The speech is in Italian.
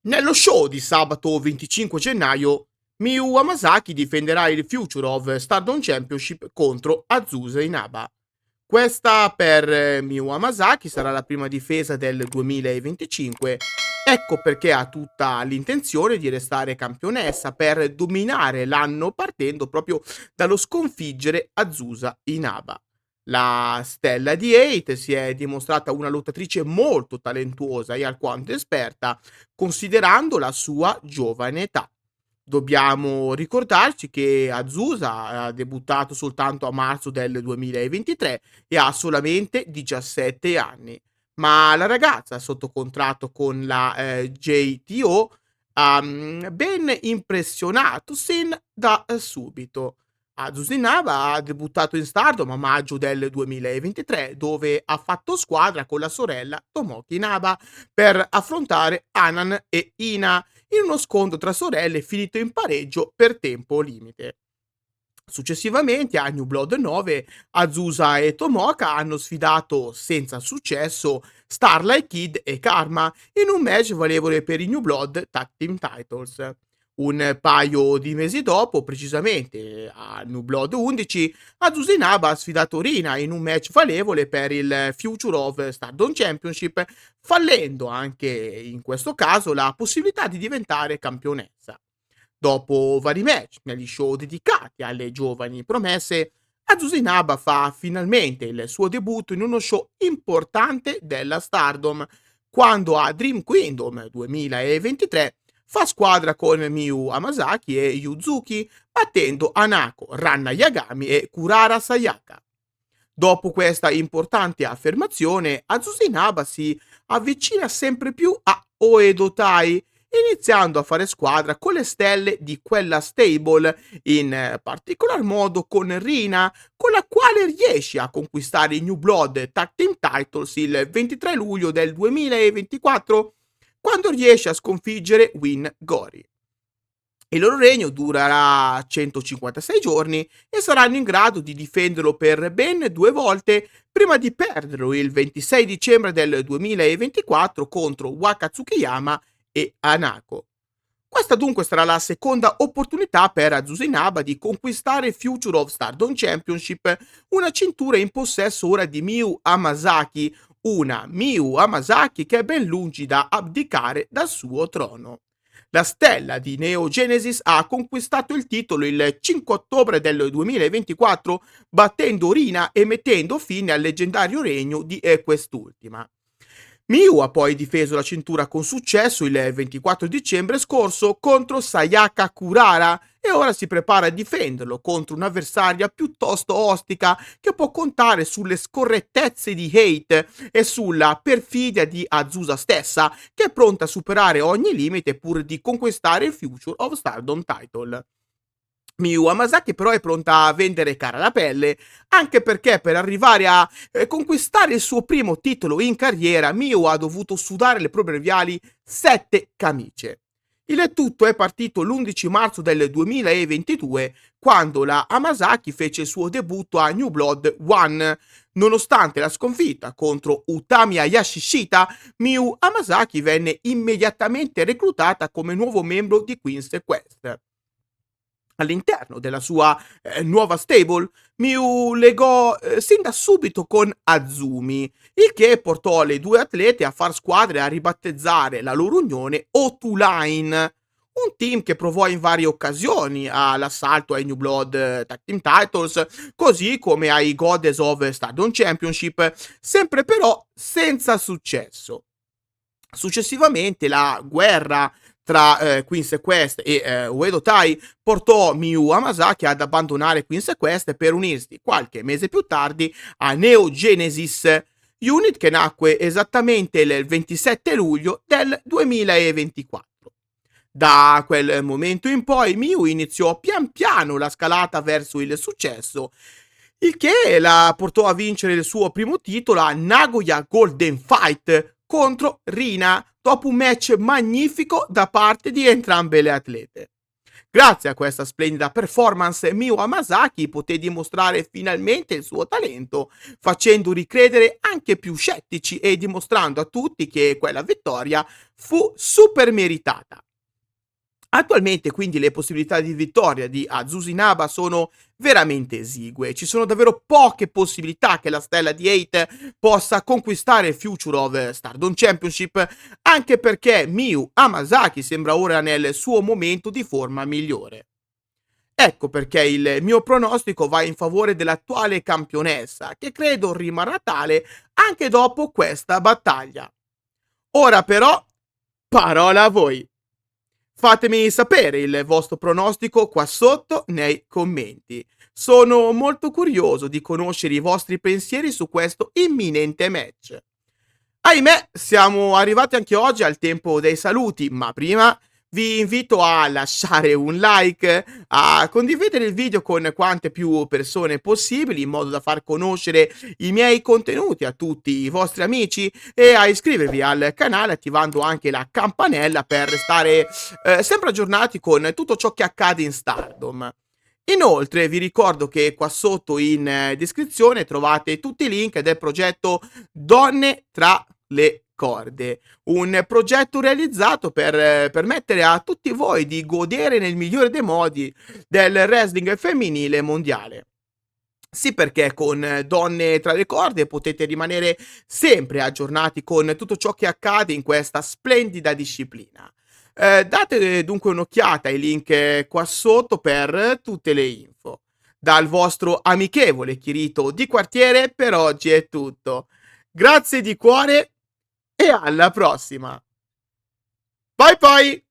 Nello show di sabato 25 gennaio, Miyu Hamasaki difenderà il Future of Stardom Championship contro Azusa Inaba. Questa per Miyu Hamasaki sarà la prima difesa del 2025. Ecco perché ha tutta l'intenzione di restare campionessa per dominare l'anno partendo proprio dallo sconfiggere Azusa Inaba. La stella di Hate si è dimostrata una lottatrice molto talentuosa e alquanto esperta, considerando la sua giovane età. Dobbiamo ricordarci che Azusa ha debuttato soltanto a marzo del 2023 e ha solamente 17 anni, ma la ragazza sotto contratto con la JTO ha ben impressionato sin da subito. Azusa Inaba ha debuttato in Stardom a maggio del 2023, dove ha fatto squadra con la sorella Tomoki Inaba per affrontare Anan e Ina in uno scontro tra sorelle finito in pareggio per tempo limite. Successivamente, a New Blood 9, Azusa e Tomoka hanno sfidato senza successo Starlight Kid e Karma in un match valevole per i New Blood Tag Team Titles. Un paio di mesi dopo, precisamente a New Blood 11, Azusa Inaba ha sfidato Rina in un match valevole per il Future of Stardom Championship, fallendo anche in questo caso la possibilità di diventare campionessa. Dopo vari match negli show dedicati alle giovani promesse, Azusa Inaba fa finalmente il suo debutto in uno show importante della Stardom, quando a Dream Kingdom 2023 fa squadra con Miyu Hamasaki e Yuzuki, battendo Hanako, Ranna Yagami e Kurara Sayaka. Dopo questa importante affermazione, Azusa Inaba si avvicina sempre più a Oedo Tai, iniziando a fare squadra con le stelle di quella stable, in particolar modo con Rina, con la quale riesce a conquistare i New Blood Tag Team Titles il 23 luglio del 2024, quando riesce a sconfiggere Win Gori. Il loro regno durerà 156 giorni e saranno in grado di difenderlo per ben 2 volte prima di perderlo il 26 dicembre del 2024 contro Waka Tsukiyama e Hanako. Questa dunque sarà la seconda opportunità per Azusa Inaba di conquistare il Future of Stardom Championship, una cintura in possesso ora di Miyu Hamasaki, una Miyu Hamasaki che è ben lungi da abdicare dal suo trono. La stella di Neo Genesis ha conquistato il titolo il 5 ottobre del 2024, battendo Rina e mettendo fine al leggendario regno di quest'ultima. Miyu ha poi difeso la cintura con successo il 24 dicembre scorso contro Sayaka Kurara e ora si prepara a difenderlo contro un'avversaria piuttosto ostica che può contare sulle scorrettezze di Hate e sulla perfidia di Azusa stessa, che è pronta a superare ogni limite pur di conquistare il Future of Stardom title. Miyu Hamasaki però è pronta a vendere cara la pelle, anche perché per arrivare a conquistare il suo primo titolo in carriera, Miyu ha dovuto sudare le proverbiali 7 camicie. Il tutto è partito l'11 marzo del 2022, quando la Hamasaki fece il suo debutto a New Blood 1. Nonostante la sconfitta contro Utami Yashishita, Miyu Hamasaki venne immediatamente reclutata come nuovo membro di Queen's Quest. All'interno della sua nuova stable, Miyu legò sin da subito con Azumi, il che portò le due atlete a far squadra e a ribattezzare la loro unione O2Line, un team che provò in varie occasioni all'assalto ai New Blood Tag Team Titles, così come ai Goddess of Stardom Championship, sempre però senza successo. Successivamente la guerra tra Queen's Quest e Uedo Tai portò Miyu Hamasaki ad abbandonare Queen's Quest per unirsi qualche mese più tardi a Neo Genesis, unit che nacque esattamente il 27 luglio del 2024. Da quel momento in poi Miyu iniziò pian piano la scalata verso il successo, il che la portò a vincere il suo primo titolo a Nagoya Golden Fight contro Rina, dopo un match magnifico da parte di entrambe le atlete. Grazie a questa splendida performance, Miu Hamasaki poté dimostrare finalmente il suo talento, facendo ricredere anche più scettici e dimostrando a tutti che quella vittoria fu super meritata. Attualmente quindi le possibilità di vittoria di Azusa Inaba sono veramente esigue. Ci sono davvero poche possibilità che la stella di Hate possa conquistare il Future of Stardom Championship, anche perché Miyu Hamasaki sembra ora nel suo momento di forma migliore. Ecco perché il mio pronostico va in favore dell'attuale campionessa, che credo rimarrà tale anche dopo questa battaglia. Ora però, parola a voi. Fatemi sapere il vostro pronostico qua sotto nei commenti. Sono molto curioso di conoscere i vostri pensieri su questo imminente match. Ahimè, siamo arrivati anche oggi al tempo dei saluti, ma prima vi invito a lasciare un like, a condividere il video con quante più persone possibili in modo da far conoscere i miei contenuti a tutti i vostri amici e a iscrivervi al canale attivando anche la campanella per restare sempre aggiornati con tutto ciò che accade in Stardom. Inoltre vi ricordo che qua sotto in descrizione trovate tutti i link del progetto Donne tra le corde, un progetto realizzato per permettere a tutti voi di godere nel migliore dei modi del wrestling femminile mondiale. Sì, perché con Donne tra le corde potete rimanere sempre aggiornati con tutto ciò che accade in questa splendida disciplina. Date dunque un'occhiata ai link qua sotto per tutte le info. Dal vostro amichevole Kirito di quartiere per oggi è tutto. Grazie di cuore e alla prossima. Bye bye!